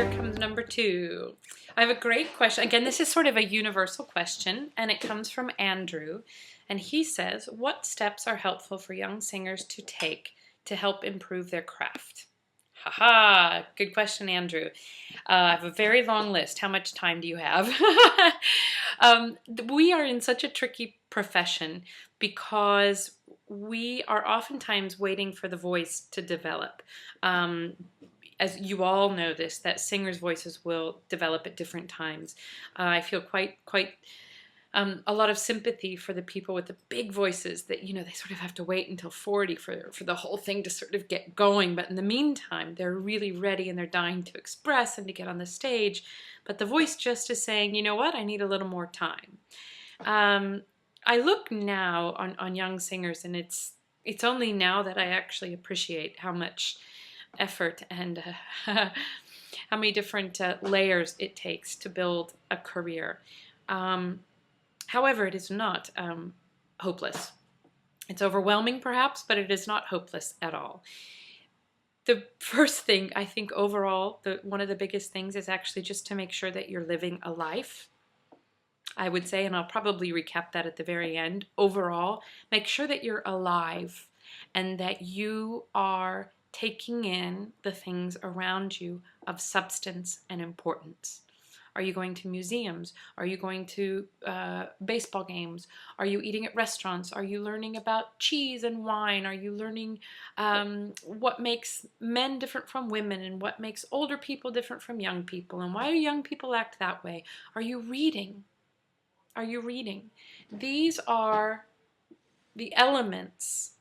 here comes number 2. I have a great question. Again, this is sort of a universal question, and it comes from Andrew. And he says, what steps are helpful for young singers to take to help improve their craft? Haha, good question, Andrew. I have a very long list. How much time do you have? We are in such a tricky profession because we are oftentimes waiting for the voice to develop. As you all know this, that singers' voices will develop at different times. I feel quite a lot of sympathy for the people with the big voices that, you know, they sort of have to wait until 40 for the whole thing to sort of get going. But in the meantime, they're really ready and they're dying to express and to get on the stage. But the voice just is saying, you know what, I need a little more time. I look now on young singers, and it's only now that I actually appreciate how much effort and how many different layers it takes to build a career. However, it is not hopeless. It's overwhelming perhaps, but it is not hopeless at all. The first thing, I think overall, one of the biggest things is actually just to make sure that you're living a life. I would say, and I'll probably recap that at the very end, overall, make sure that you're alive and that you are taking in the things around you of substance and importance. Are you going to museums? Are you going to baseball games? Are you eating at restaurants? Are you learning about cheese and wine? Are you learning what makes men different from women and what makes older people different from young people? And why do young people act that way? Are you reading? Are you reading? These are the elements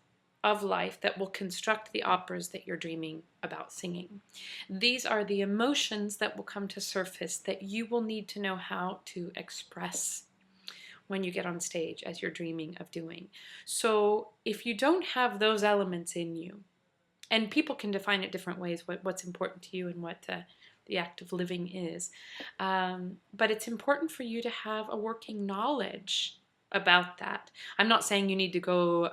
of life that will construct the operas that you're dreaming about singing. These are the emotions that will come to surface that you will need to know how to express when you get on stage as you're dreaming of doing. So if you don't have those elements in you, and people can define it different ways, what's important to you and what the act of living is, but it's important for you to have a working knowledge about that. I'm not saying you need to go,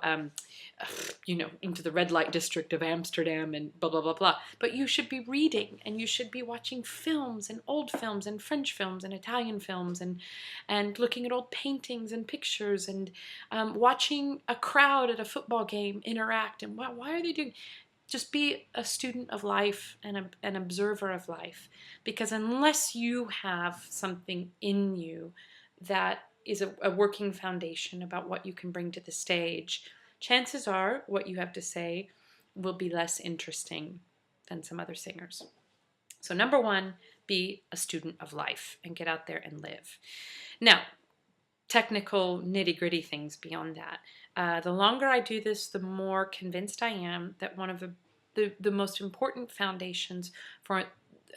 into the red light district of Amsterdam and blah, blah, blah, blah. But you should be reading, and you should be watching films and old films and French films and Italian films and looking at old paintings and pictures and watching a crowd at a football game interact. And why are they doing? Just be a student of life and an observer of life. Because unless you have something in you that is a working foundation about what you can bring to the stage, chances are what you have to say will be less interesting than some other singers. So number 1, be a student of life and get out there and live. Now, technical nitty-gritty things beyond that. The longer I do this, the more convinced I am that one of the most important foundations for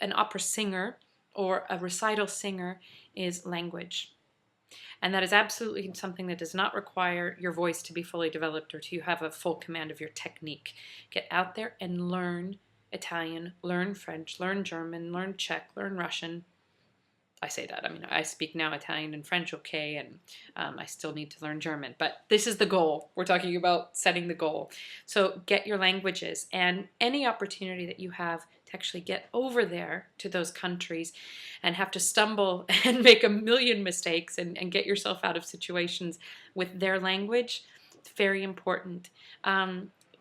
an opera singer or a recital singer is language. And that is absolutely something that does not require your voice to be fully developed or to have a full command of your technique. Get out there and learn Italian, learn French, learn German, learn Czech, learn Russian. I say that, I mean, I speak now Italian and French okay, and I still need to learn German. But this is the goal. We're talking about setting the goal. So get your languages, and any opportunity that you have to actually get over there to those countries and have to stumble and make a million mistakes and get yourself out of situations with their language, it's very important.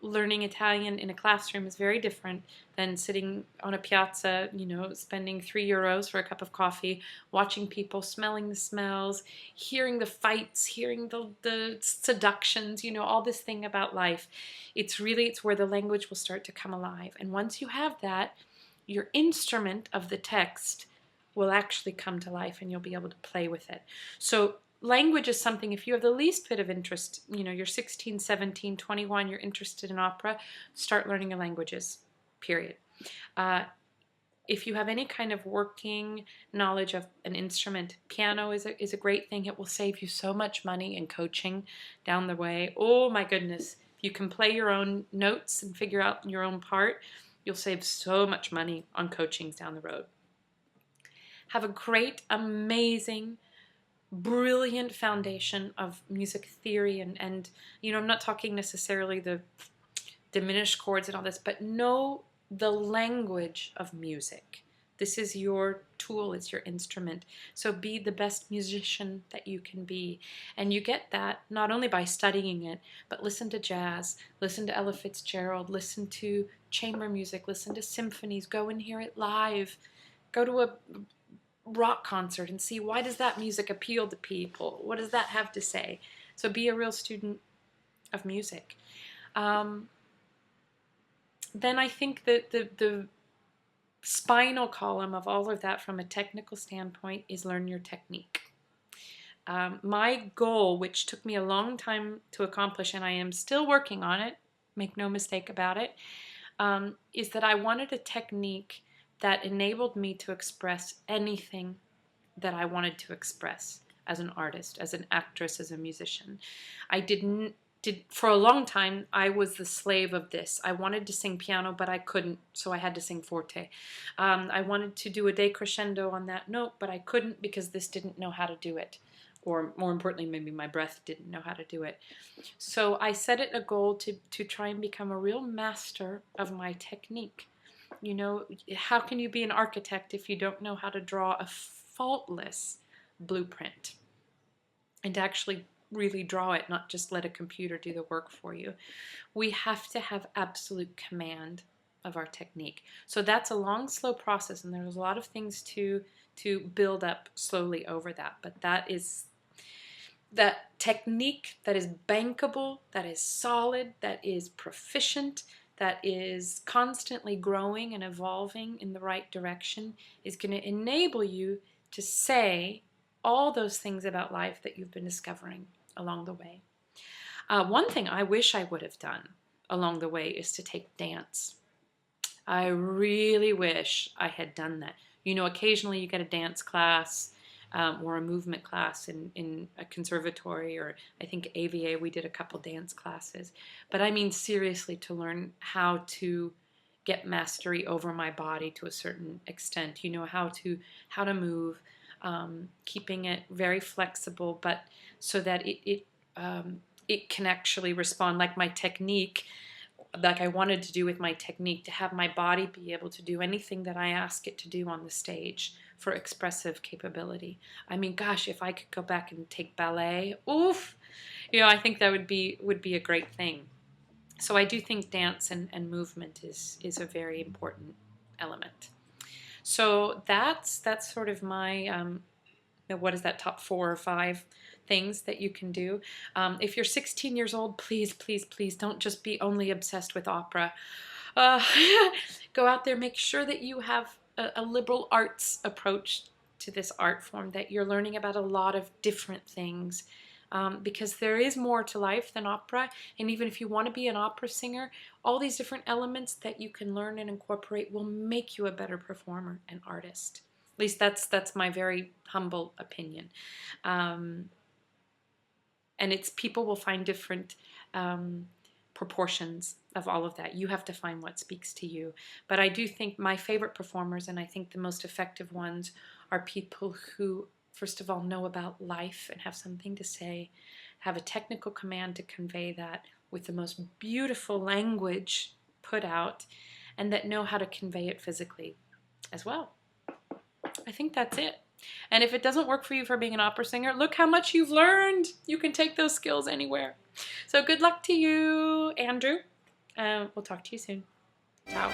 Learning Italian in a classroom is very different than sitting on a piazza, spending €3 for a cup of coffee, watching people, smelling the smells, hearing the fights, hearing the seductions, all this thing about life. It's where the language will start to come alive. And once you have that, your instrument of the text will actually come to life and you'll be able to play with it. So language is something, if you have the least bit of interest, you're 16, 17, 21, you're interested in opera, start learning your languages, period. If you have any kind of working knowledge of an instrument, piano is a great thing. It will save you so much money in coaching down the way. Oh my goodness. If you can play your own notes and figure out your own part, you'll save so much money on coachings down the road. Have a great, amazing, brilliant foundation of music theory and I'm not talking necessarily the diminished chords and all this, but know the language of music. This is your tool, it's your instrument. So be the best musician that you can be. And you get that not only by studying it, but listen to jazz, listen to Ella Fitzgerald, listen to chamber music, listen to symphonies, go and hear it live. Go to a rock concert and see, why does that music appeal to people? What does that have to say? So be a real student of music. Then I think that the spinal column of all of that from a technical standpoint is learn your technique. My goal, which took me a long time to accomplish, and I am still working on it, make no mistake about it, is that I wanted a technique that enabled me to express anything that I wanted to express as an artist, as an actress, as a musician. For a long time, I was the slave of this. I wanted to sing piano, but I couldn't, so I had to sing forte. I wanted to do a decrescendo on that note, but I couldn't because this didn't know how to do it. Or more importantly, maybe my breath didn't know how to do it. So I set it a goal to try and become a real master of my technique. You know, how can you be an architect if you don't know how to draw a faultless blueprint? And to actually really draw it, not just let a computer do the work for you. We have to have absolute command of our technique. So that's a long, slow process, and there's a lot of things to build up slowly over that. But that is that technique that is bankable, that is solid, that is proficient, that is constantly growing and evolving in the right direction, is going to enable you to say all those things about life that you've been discovering along the way. One thing I wish I would have done along the way is to take dance. I really wish I had done that. You know, occasionally you get a dance class or a movement class in a conservatory, or I think AVA, we did a couple dance classes. But I mean seriously, to learn how to get mastery over my body to a certain extent. You know, how to move, keeping it very flexible, but so that it can actually respond like my technique, like I wanted to do with my technique, to have my body be able to do anything that I ask it to do on the stage for expressive capability. I mean, gosh, if I could go back and take ballet, oof, you know, I think that would be a great thing. So I do think dance and movement is a very important element. So that's sort of my, what is that, top 4 or 5 things that you can do. If you're 16 years old, please, please, please don't just be only obsessed with opera. Go out there, make sure that you have a liberal arts approach to this art form, that you're learning about a lot of different things. Because there is more to life than opera, and even if you want to be an opera singer, all these different elements that you can learn and incorporate will make you a better performer and artist. At least that's my very humble opinion. And it's, people will find different proportions of all of that. You have to find what speaks to you. But I do think my favorite performers, and I think the most effective ones, are people who, first of all, know about life and have something to say, have a technical command to convey that with the most beautiful language put out, and that know how to convey it physically as well. I think that's it. And if it doesn't work for you for being an opera singer, look how much you've learned. You can take those skills anywhere. So good luck to you, Andrew. We'll talk to you soon. Ciao.